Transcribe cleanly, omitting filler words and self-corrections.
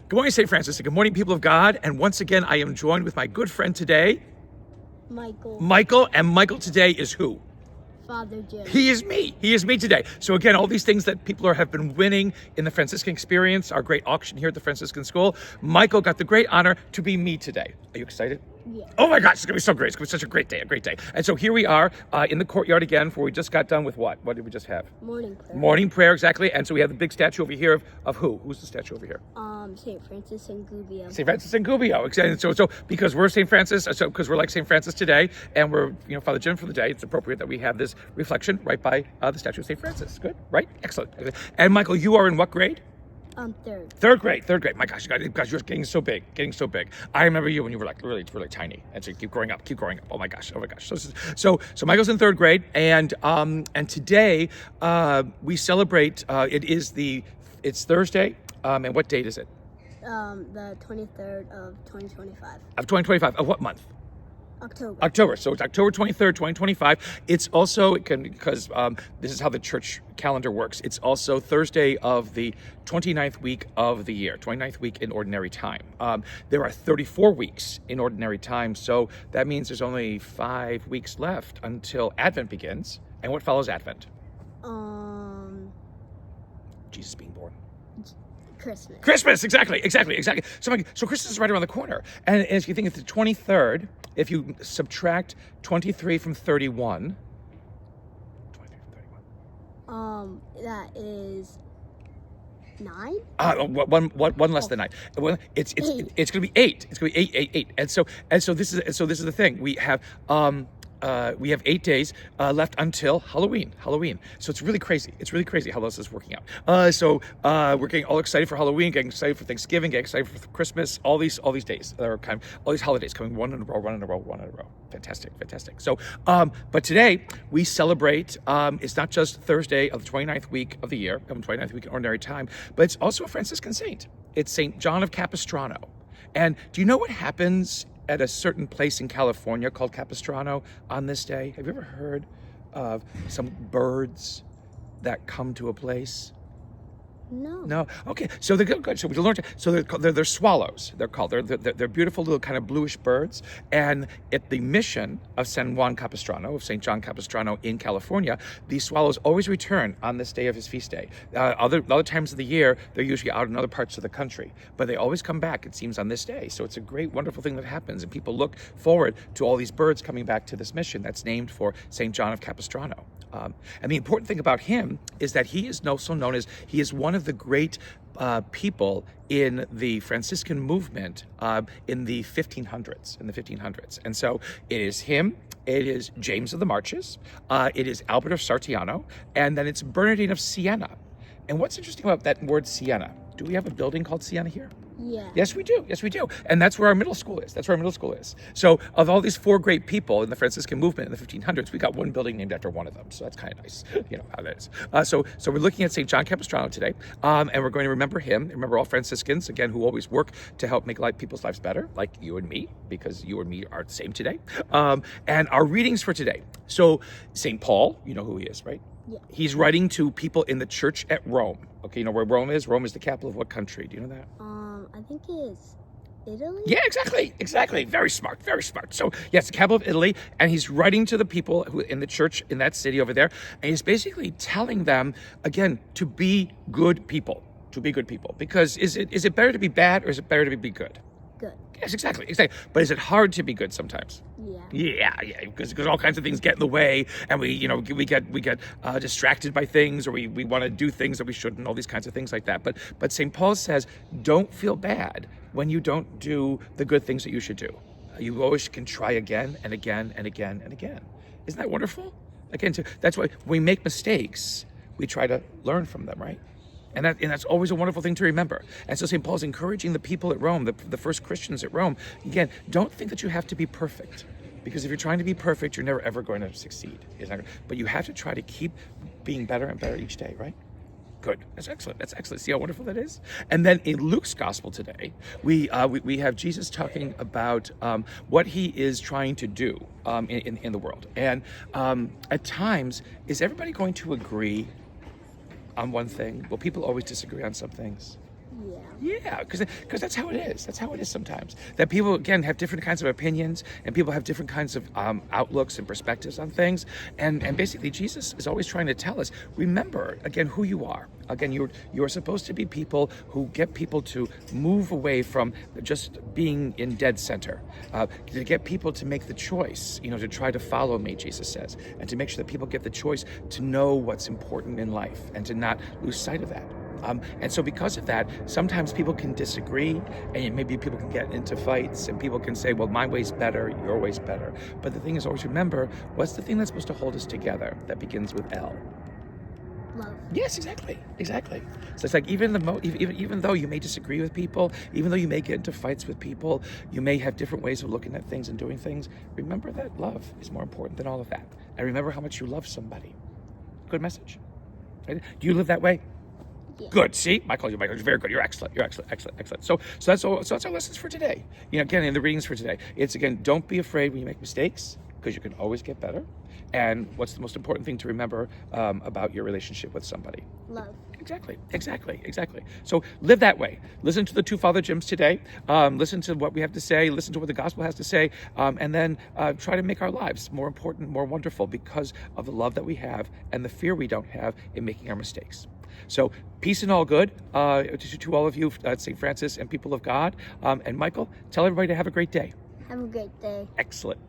Good morning, St. Francis. Good morning, people of God. And once again, I am joined with my good friend today, Michael. Michael. And Michael today is who? Father Jim. He is me. He is me today. So again, all these things that people have been winning in the Franciscan experience, our great auction here at the Franciscan School, Michael got the great honor to be me today. Are you excited? Yeah. Oh my gosh, it's gonna be so great. It's gonna be such a great day, And so here we are in the courtyard again, where we just got done with what? What did we just have? Morning prayer. Morning prayer, exactly. And so we have the big statue over here of who? Who's the statue over here? St. Francis and Gubbio. St. Francis and Gubbio. Exactly. So because we're St. Francis, so because we're like St. Francis today, and we're Father Jim for the day, it's appropriate that we have this reflection right by the statue of St. Francis. Good, right? Excellent. And Michael, you are in what grade? Third. Third grade. My gosh, you're getting so big. I remember you when you were like really tiny, and so you keep growing up. Oh my gosh. So Michael's in third grade, and today we celebrate. It's Thursday. And what date is it? The 23rd of 2025. Of 2025. Of what month? October. So it's October 23rd, 2025. It's also, because this is how the church calendar works, it's also Thursday of the 29th week of the year, 29th week in ordinary time. There are 34 weeks in ordinary time, so that means there's only 5 weeks left until Advent begins. And what follows Advent? Jesus being born. Christmas, exactly. So Christmas is right around the corner. And if you think it's the 23rd, if you subtract 23 from 31, that is 9? One less than 9. Well, it's going to be 8. It's going to be 8. And so this is the thing. We have 8 days left until Halloween. So it's really crazy. How this is working out. So we're getting all excited for Halloween, getting excited for Thanksgiving, getting excited for Christmas. All these days that are all these holidays coming one in a row. Fantastic. So, but today we celebrate. It's not just Thursday of the 29th week of the year, 29th week in ordinary time, but it's also a Franciscan saint. It's Saint John of Capistrano. And do you know what happens at a certain place in California called Capistrano on this day? Have you ever heard of some birds that come to a place? No. Okay. So they're good. So we learned. So they're swallows. They're called. They're beautiful little kind of bluish birds. And at the mission of San Juan Capistrano, of Saint John Capistrano in California, these swallows always return on this day of his feast day. Other times of the year, they're usually out in other parts of the country, but they always come back. It seems on this day. So it's a great, wonderful thing that happens, and people look forward to all these birds coming back to this mission that's named for Saint John of Capistrano. And the important thing about him is that he is also known as, he is one of the great people in the Franciscan movement in the 1500s. And so it is him, it is James of the Marches, it is Albert of Sartiano, and then it's Bernardine of Siena. And what's interesting about that word Siena? Do we have a building called Siena here? Yeah. Yes, we do. And that's where our middle school is. So of all these 4 great people in the Franciscan movement in the 1500s, we got one building named after one of them. So that's kind of nice, how that is. So we're looking at St. John Capistrano today, and we're going to remember him, remember all Franciscans, again, who always work to help make people's lives better, like you and me, because you and me are the same today. And our readings for today. So St. Paul, you know who he is, right? Yeah. He's writing to people in the church at Rome. Okay, you know where Rome is? Rome is the capital of what country? Do you know that? I think it's Italy? Yeah, exactly. Very smart. So, yes, the capital of Italy, and he's writing to the people who in the church in that city over there, and he's basically telling them, again, to be good people. Because is it better to be bad, or is it better to be good? Good. Yes, exactly. But is it hard to be good sometimes? Yeah, because all kinds of things get in the way, and we get distracted by things, or we want to do things that we shouldn't, all these kinds of things like that. But St. Paul says, don't feel bad when you don't do the good things that you should do. You always can try again and again and again and again. Isn't that wonderful? Again, so that's why when we make mistakes, we try to learn from them, right? And that's always a wonderful thing to remember. And so St. Paul's encouraging the people at Rome, the first Christians at Rome, again, don't think that you have to be perfect. Because if you're trying to be perfect, you're never ever going to succeed. But you have to try to keep being better and better each day, right? Good. That's excellent. See how wonderful that is? And then in Luke's gospel today, we have Jesus talking about what he is trying to do in the world. And at times, is everybody going to agree on one thing? Well, people always disagree on some things. Yeah. Because that's how it is. That's how it is sometimes. That people, again, have different kinds of opinions, and people have different kinds of outlooks and perspectives on things. And basically, Jesus is always trying to tell us, remember, again, who you are. Again, you're supposed to be people who get people to move away from just being in dead center, to get people to make the choice, to try to follow me, Jesus says, and to make sure that people get the choice to know what's important in life and to not lose sight of that. And so because of that, sometimes people can disagree, and maybe people can get into fights, and people can say, well, my way's better, your way's better. But the thing is, always remember, what's the thing that's supposed to hold us together that begins with L? Love. Yes, exactly. So it's like even though you may disagree with people, even though you may get into fights with people, you may have different ways of looking at things and doing things, remember that love is more important than all of that. And remember how much you love somebody. Good message. Right? Do you live that way? Yeah. Good. See, Michael, you're very good. You're excellent. So that's all. So that's our lessons for today. Again, in the readings for today, it's again, don't be afraid when you make mistakes, because you can always get better. And what's the most important thing to remember about your relationship with somebody? Love. Exactly. So live that way. Listen to the two Father Jims today. Listen to what we have to say. Listen to what the gospel has to say. And then try to make our lives more important, more wonderful, because of the love that we have and the fear we don't have in making our mistakes. So peace and all good to all of you, St. Francis and people of God. And Michael, tell everybody to have a great day. Have a great day. Excellent.